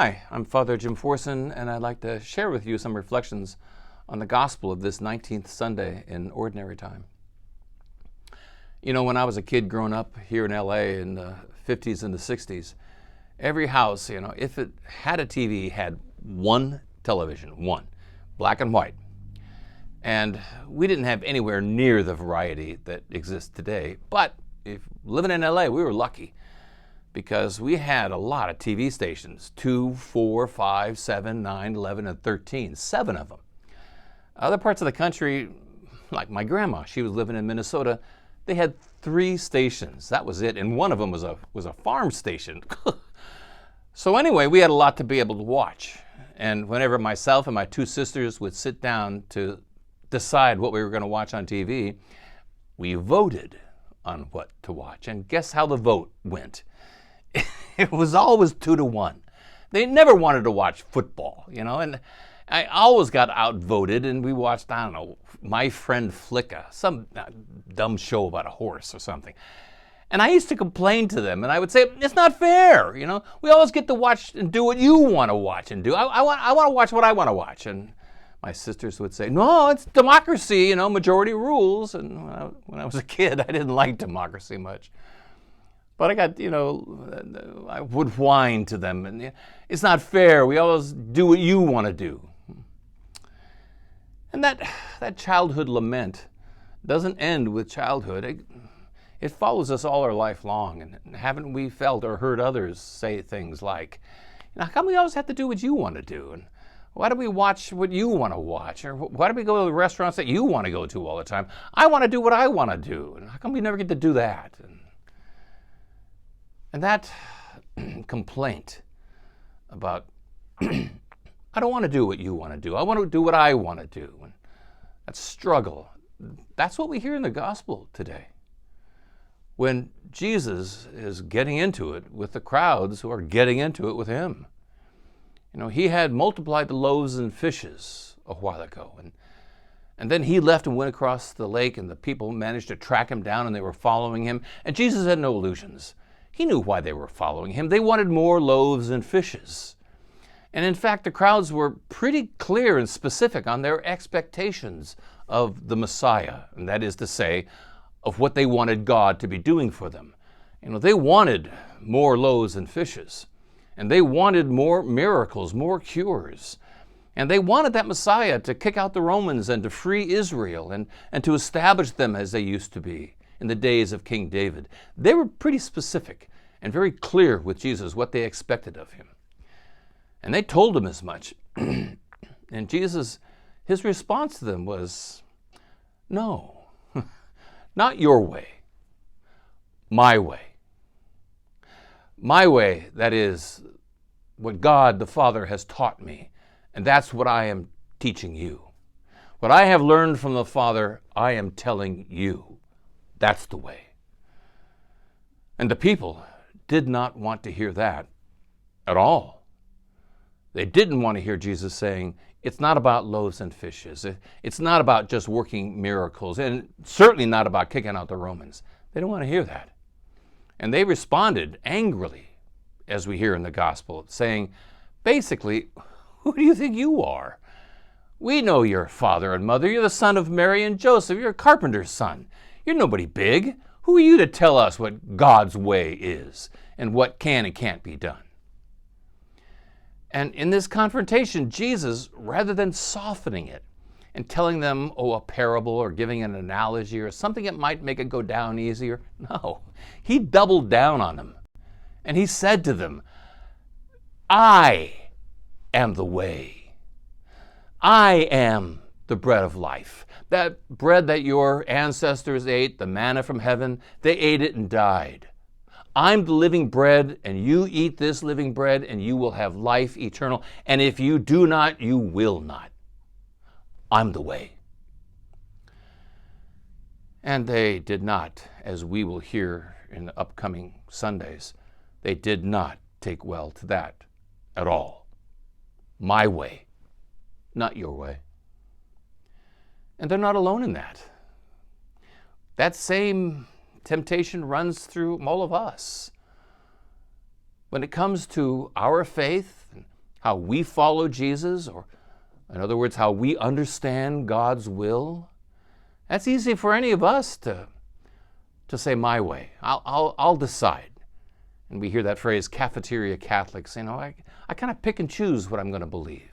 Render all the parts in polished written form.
Hi, I'm Father Jim Forson, and I'd like to share with you some reflections on the gospel of this 19th Sunday in Ordinary Time. You know, when I was a kid growing up here in LA in the 50s and the 60s, every house, if it had a TV, had one television, one, black and white. And we didn't have anywhere near the variety that exists today. But if living in LA, we were lucky because we had a lot of TV stations, 2, 4, 5, 7, 9, 11, and 13, 7 of them. Other parts of the country, like my grandma, she was living in Minnesota, they had 3 stations. That was it, and one of them was a farm station. So anyway, we had a lot to be able to watch. And whenever myself and my 2 sisters would sit down to decide what we were going to watch on TV, we voted on what to watch. And guess how the vote went? It was always 2-1. They never wanted to watch football, and I always got outvoted, and we watched, I don't know, My Friend Flicka, some dumb show about a horse or something. And I used to complain to them, and I would say, it's not fair, we always get to watch and do what you want to watch and do. I want to watch what I want to watch. And my sisters would say, no, it's democracy, majority rules. And when I was a kid, I didn't like democracy much. But I got, I would whine to them, and it's not fair. We always do what you want to do. And that childhood lament doesn't end with childhood. It follows us all our life long. And haven't we felt or heard others say things like, how come we always have to do what you want to do? And why do we watch what you want to watch? Or why do we go to the restaurants that you want to go to all the time? I want to do what I want to do. And how come we never get to do that? And that complaint about, I don't want to do what you want to do. I want to do what I want to do. And that struggle, that's what we hear in the gospel today. When Jesus is getting into it with the crowds who are getting into it with him. He had multiplied the loaves and fishes a while ago. And then he left and went across the lake, and the people managed to track him down, and they were following him. And Jesus had no illusions. He knew why they were following him. They wanted more loaves and fishes. And in fact, the crowds were pretty clear and specific on their expectations of the Messiah, and that is to say, of what they wanted God to be doing for them. They wanted more loaves and fishes, and they wanted more miracles, more cures. And they wanted that Messiah to kick out the Romans and to free Israel and to establish them as they used to be in the days of King David. They were pretty specific and very clear with Jesus what they expected of him. And they told him as much. And Jesus, his response to them was, no, not your way, my way. My way, that is what God the Father has taught me, and that's what I am teaching you. What I have learned from the Father, I am telling you. That's the way. And the people did not want to hear that at all. They didn't want to hear Jesus saying, it's not about loaves and fishes. It's not about just working miracles, and certainly not about kicking out the Romans. They don't want to hear that. And they responded angrily, as we hear in the gospel, saying, basically, who do you think you are? We know your father and mother. You're the son of Mary and Joseph. You're a carpenter's son. You're nobody big. Who are you to tell us what God's way is and what can and can't be done? And in this confrontation, Jesus, rather than softening it and telling them, a parable or giving an analogy or something that might make it go down easier, no, he doubled down on them. And he said to them, I am the way. I am the bread of life. That bread that your ancestors ate, the manna from heaven, they ate it and died. I'm the living bread, and you eat this living bread, and you will have life eternal. And if you do not, you will not. I'm the way. And they did not, as we will hear in the upcoming Sundays, they did not take well to that at all. My way, not your way. And they're not alone in that. That same temptation runs through all of us. When it comes to our faith, how we follow Jesus, or in other words, how we understand God's will, that's easy for any of us to say, my way. I'll decide. And we hear that phrase, cafeteria Catholics. I kind of pick and choose what I'm going to believe,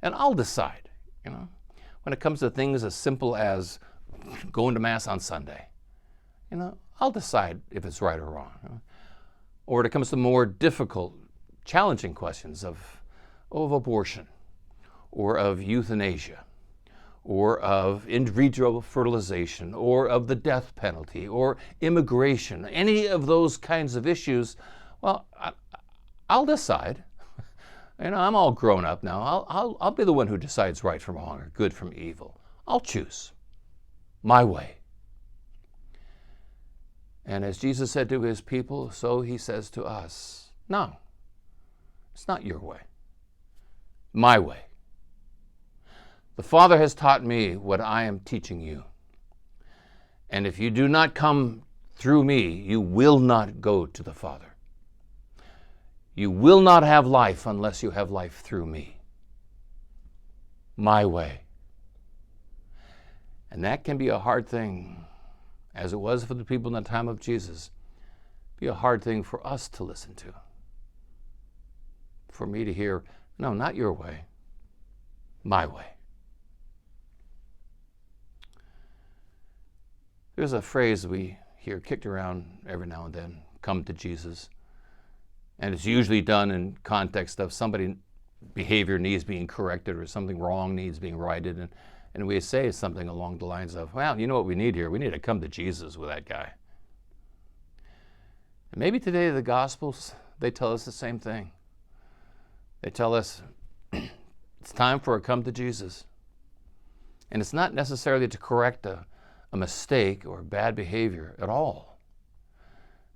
and I'll decide. When it comes to things as simple as going to Mass on Sunday, I'll decide if it's right or wrong. Or when it comes to more difficult, challenging questions of abortion, or of euthanasia, or of in vitro fertilization, or of the death penalty, or immigration, any of those kinds of issues, well, I'll decide. I'm all grown up now. I'll be the one who decides right from wrong or good from evil. I'll choose my way. And as Jesus said to his people, so he says to us, no, it's not your way, my way. The Father has taught me what I am teaching you. And if you do not come through me, you will not go to the Father. You will not have life unless you have life through me. My way. And that can be a hard thing, as it was for the people in the time of Jesus. Be a hard thing for us to listen to. For me to hear, no, not your way, my way. There's a phrase we hear kicked around every now and then, come to Jesus. And it's usually done in context of somebody's behavior needs being corrected or something wrong needs being righted. And we say something along the lines of, well, you know what we need here? We need to come to Jesus with that guy. And maybe today the Gospels, they tell us the same thing. They tell us it's time for a come to Jesus. And it's not necessarily to correct a mistake or bad behavior at all.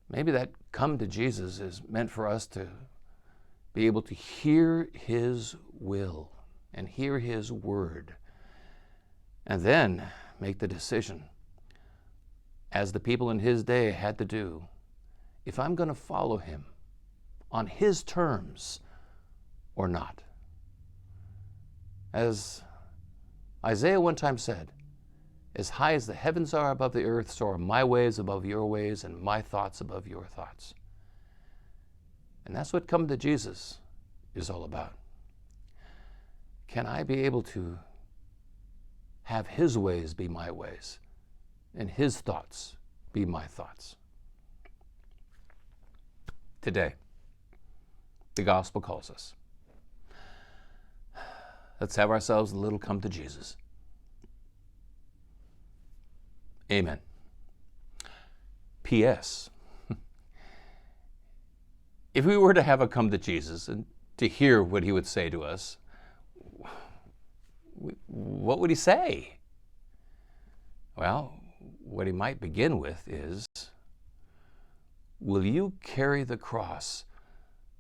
Maybe that come to Jesus is meant for us to be able to hear his will and hear his word, and then make the decision, as the people in his day had to do, if I'm going to follow him on his terms or not. As Isaiah one time said, as high as the heavens are above the earth, so are my ways above your ways and my thoughts above your thoughts. And that's what coming to Jesus is all about. Can I be able to have his ways be my ways and his thoughts be my thoughts? Today, the gospel calls us. Let's have ourselves a little come to Jesus. Amen. P.S. If we were to have a come to Jesus and to hear what he would say to us, what would he say? Well, what he might begin with is, will you carry the cross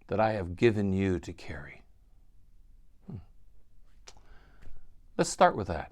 that I have given you to carry? Let's start with that.